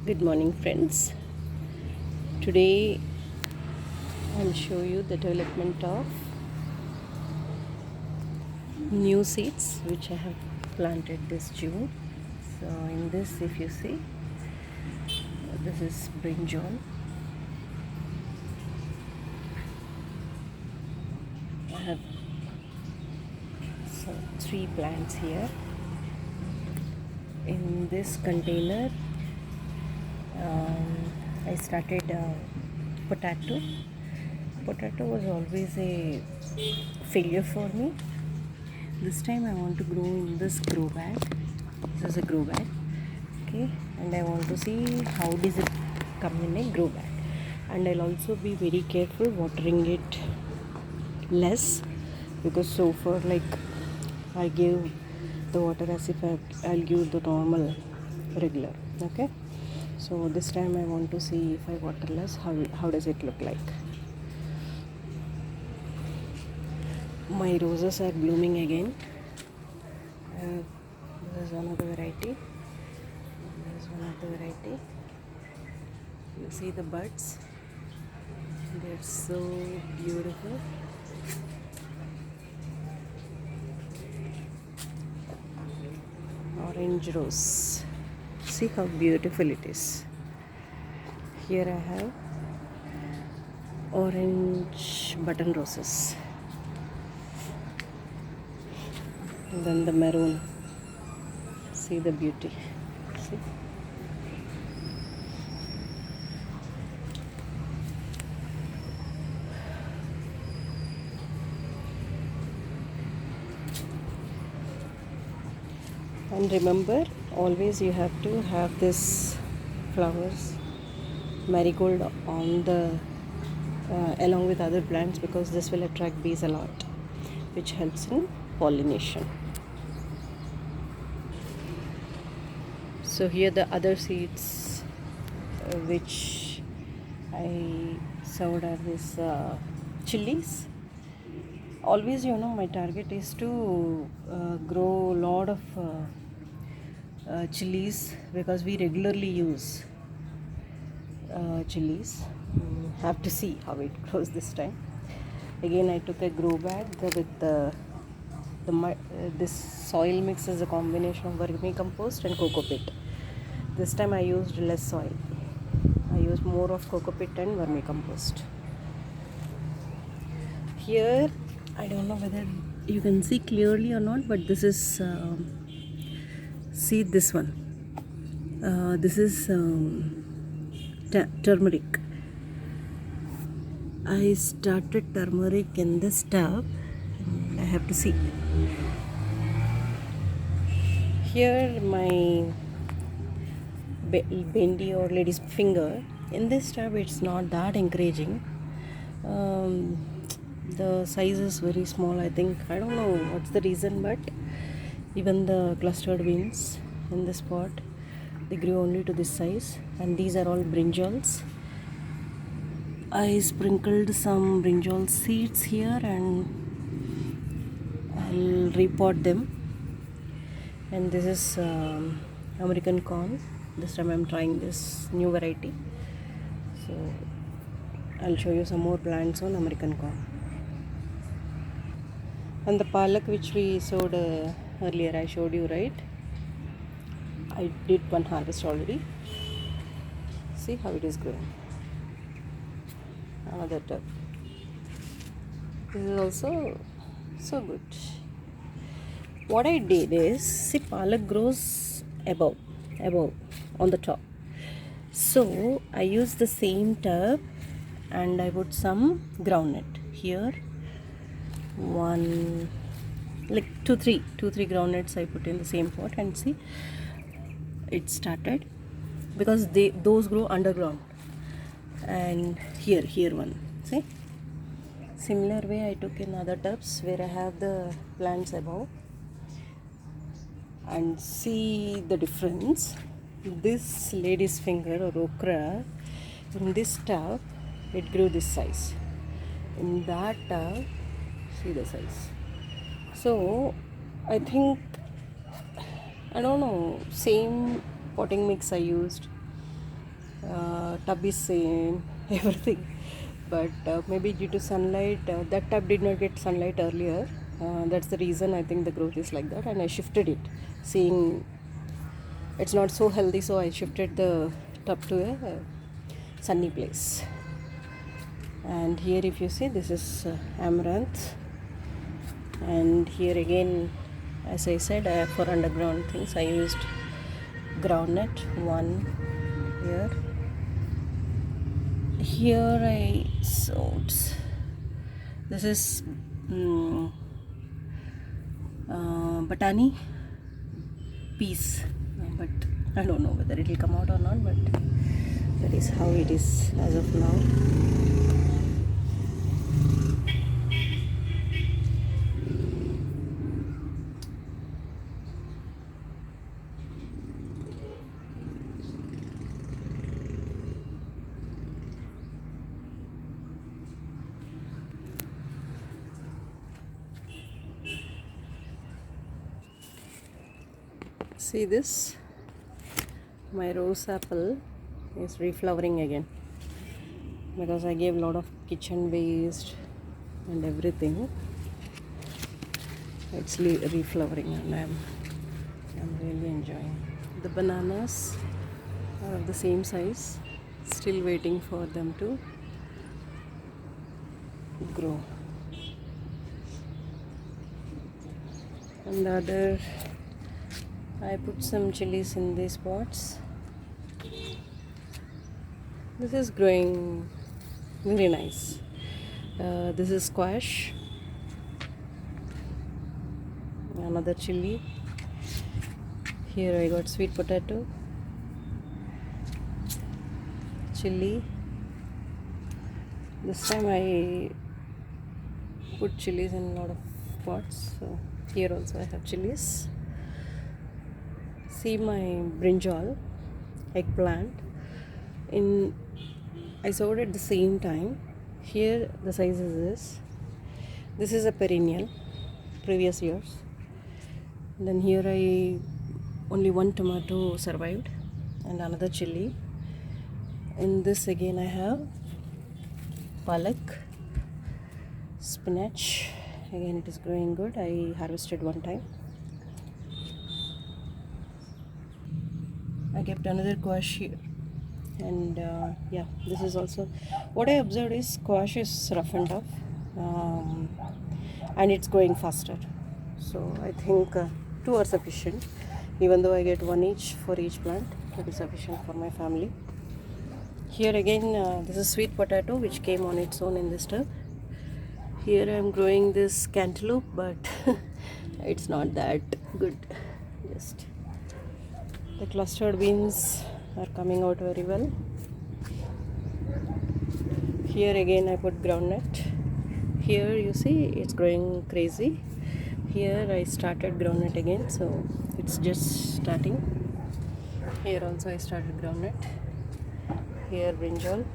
Good morning, friends. Today I'll show you the development of new seeds which I have planted this June. So in this, if you see, this is brinjal. I have three plants here. In this container, I started potato. Potato was always a failure for me. This time I want to grow in this grow bag. This is a grow bag, okay, and I want to see how does it come in a grow bag. And I'll also be very careful watering it less, because so far like I give the water as if I'll give the normal regular, okay. So this time I want to see if I water less, how does it look like. My roses are blooming again. This is one of the variety. This is one of the variety. You see the buds? They're so beautiful. Orange rose. See how beautiful it is. Here I have orange button roses. And then the maroon. See the beauty. See? And remember, always you have to have this flowers, marigold on the along with other plants, because this will attract bees a lot, which helps in pollination. So here the other seeds which I sowed are this chilies. Always, my target is to grow a lot of chilies, because we regularly use chilies. Have to see how it grows this time. Again, I took a grow bag with this soil mix is a combination of vermicompost and coco pit. This time I used less soil. I used more of coco pit and vermicompost. Here, I don't know whether you can see clearly or not, but this is see this one. This is turmeric. I started turmeric in this tub. I have to see. Here my bendy or lady's finger. In this tub it's not that encouraging. The size is very small, I think. I don't know what's the reason, but even the clustered beans in this pot, they grew only to this size. And these are all brinjals. I sprinkled some brinjal seeds here and I'll repot them. And this is American corn. This time I'm trying this new variety. So I'll show you some more plants on American corn. And the palak which we sowed earlier, I showed you, right? I did one harvest already. See how it is growing. Another tub. This is also so good. What I did is, see, palak grows above on the top. So I used the same tub and I put some groundnut here. One, like two, three groundnuts I put in the same pot, and see, it started, because those grow underground. And here one, see, similar way I took in other tubs where I have the plants above, and see the difference. This lady's finger or okra, in this tub it grew this size. In that tub, see the size. So I think, I don't know, same potting mix I used. tub is same, everything. But maybe due to sunlight, that tub did not get sunlight earlier. That's the reason I think the growth is like that, and I shifted it, seeing it's not so healthy, so I shifted the tub to a sunny place. And here if you see, this is amaranth, and here again, as I said, for underground things I used groundnut one here I sowed, this is batani peas, but I don't know whether it will come out or not, but that is how it is as of now. See this, my rose apple is reflowering again because I gave a lot of kitchen waste and everything. It's reflowering, and I'm really enjoying. The bananas are of the same size, still waiting for them to grow. And the other, I put some chilies in these pots. This is growing very nice. This is squash, another chili. Here I got sweet potato, chili. This time I put chilies in a lot of pots, so here also I have chilies. See my brinjal, eggplant. I sowed at the same time. Here the size is this. This is a perennial, previous years. Then here only one tomato survived and another chili. In this again I have palak, spinach. Again it is growing good. I harvested one time. I kept another squash here, and yeah, this is also what I observed is squash is rough and tough, and it's growing faster. So I think two are sufficient. Even though I get one each for each plant, that is sufficient for my family. Here again, this is sweet potato which came on its own in this tub. Here I am growing this cantaloupe, but it's not that good. Just the clustered beans are coming out very well. Here again I put groundnut. Here you see it's growing crazy. Here I started groundnut again, so it's just starting. Here also I started groundnut. Here brinjal.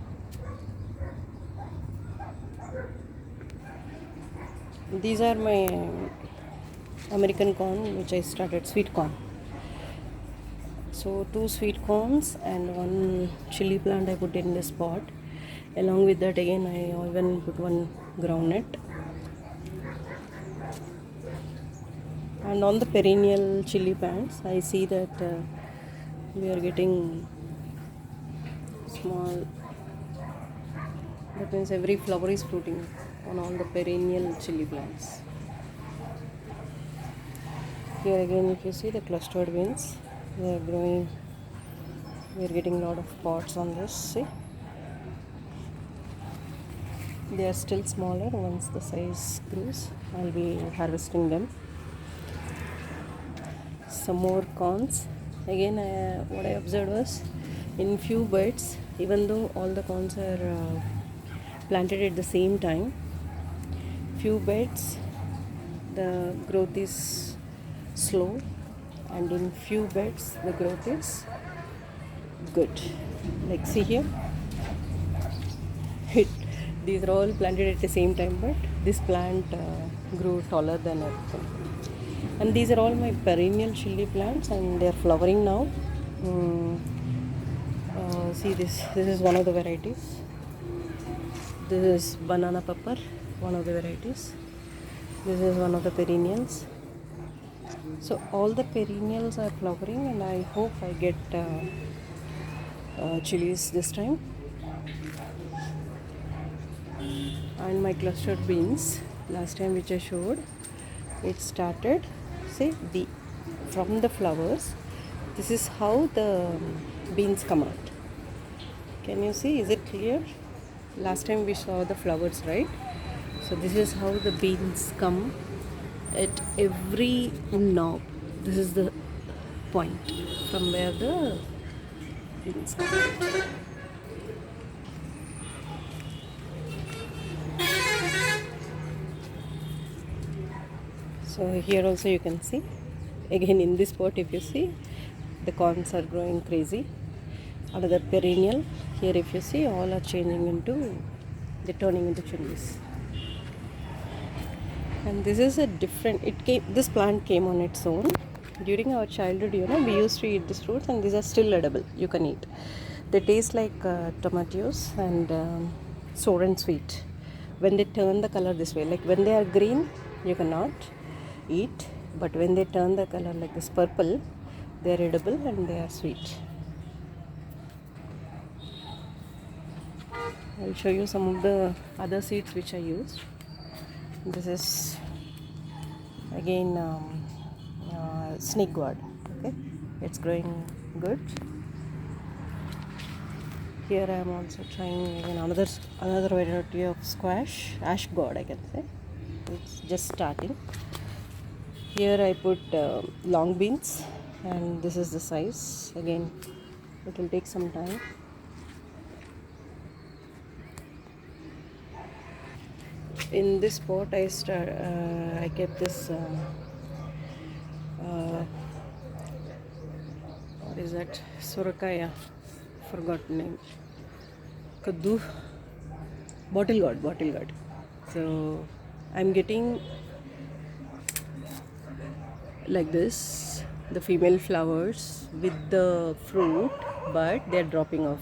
These are my American corn which I started, sweet corn. So 2 sweet corns and 1 chili plant I put in this pot. Along with that again I even put 1 groundnut. And on the perennial chili plants I see that we are getting small, that means every flower is fruiting on all the perennial chili plants. Here again if you see the clustered beans, they are growing. We are getting a lot of pots on this. See, they are still smaller. Once the size grows, I'll be harvesting them. Some more corns. Again, what I observed was in few beds, even though all the corns are planted at the same time, few beds the growth is slow, and in few beds the growth is good. Like see here, these are all planted at the same time, but this plant grew taller than everything. And these are all my perennial chili plants, and they are flowering now. see this. This is one of the varieties. This is banana pepper, one of the varieties. This is one of the perennials. So all the perennials are flowering, and I hope I get chilies this time. And my clustered beans, last time which I showed, it started, say, from the flowers. This is how the beans come out. Can you see? Is it clear? Last time we saw the flowers, right? So this is how the beans come at every knob. This is the point from where the beans come. So here also you can see, again in this pot, if you see, the corns are growing crazy. Another perennial, here if you see, all are changing into, they're turning into chilies. And this is a different, this plant came on its own. During our childhood, we used to eat these fruits, and these are still edible, you can eat. They taste like tomatoes and sour and sweet. When they turn the color this way, like when they are green, you cannot eat, but when they turn the color like this purple, they are edible and they are sweet. I'll show you some of the other seeds which I used. This is again snake gourd. Okay, it's growing good. Here I am also trying another variety of squash, ash gourd I can say. It's just starting. Here I put long beans, and this is the size. Again, it will take some time. In this pot I kept this what is that, sorakaya, forgotten name, kaddu, bottle gourd. So I'm getting like this, the female flowers with the fruit, but they're dropping off.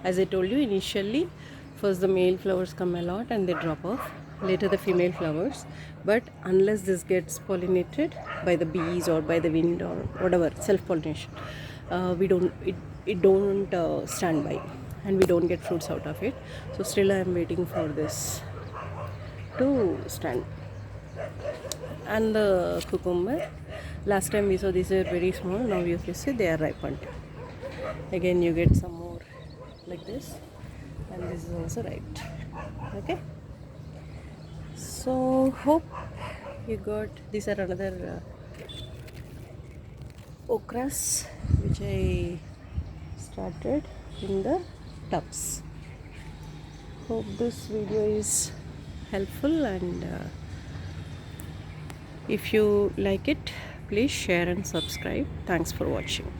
As I told you initially, first the male flowers come a lot and they drop off, later the female flowers. But unless this gets pollinated by the bees or by the wind or whatever, self-pollination, it don't stand by, and we don't get fruits out of it. So still I am waiting for this to stand. And the cucumber, last time we saw these are very small, now you can see they are ripened. Again you get some more like this, and this is also ripe. Okay, so hope you got, these are another okras which I started in the tubs. Hope this video is helpful, and if you like it, please share and subscribe. Thanks for watching.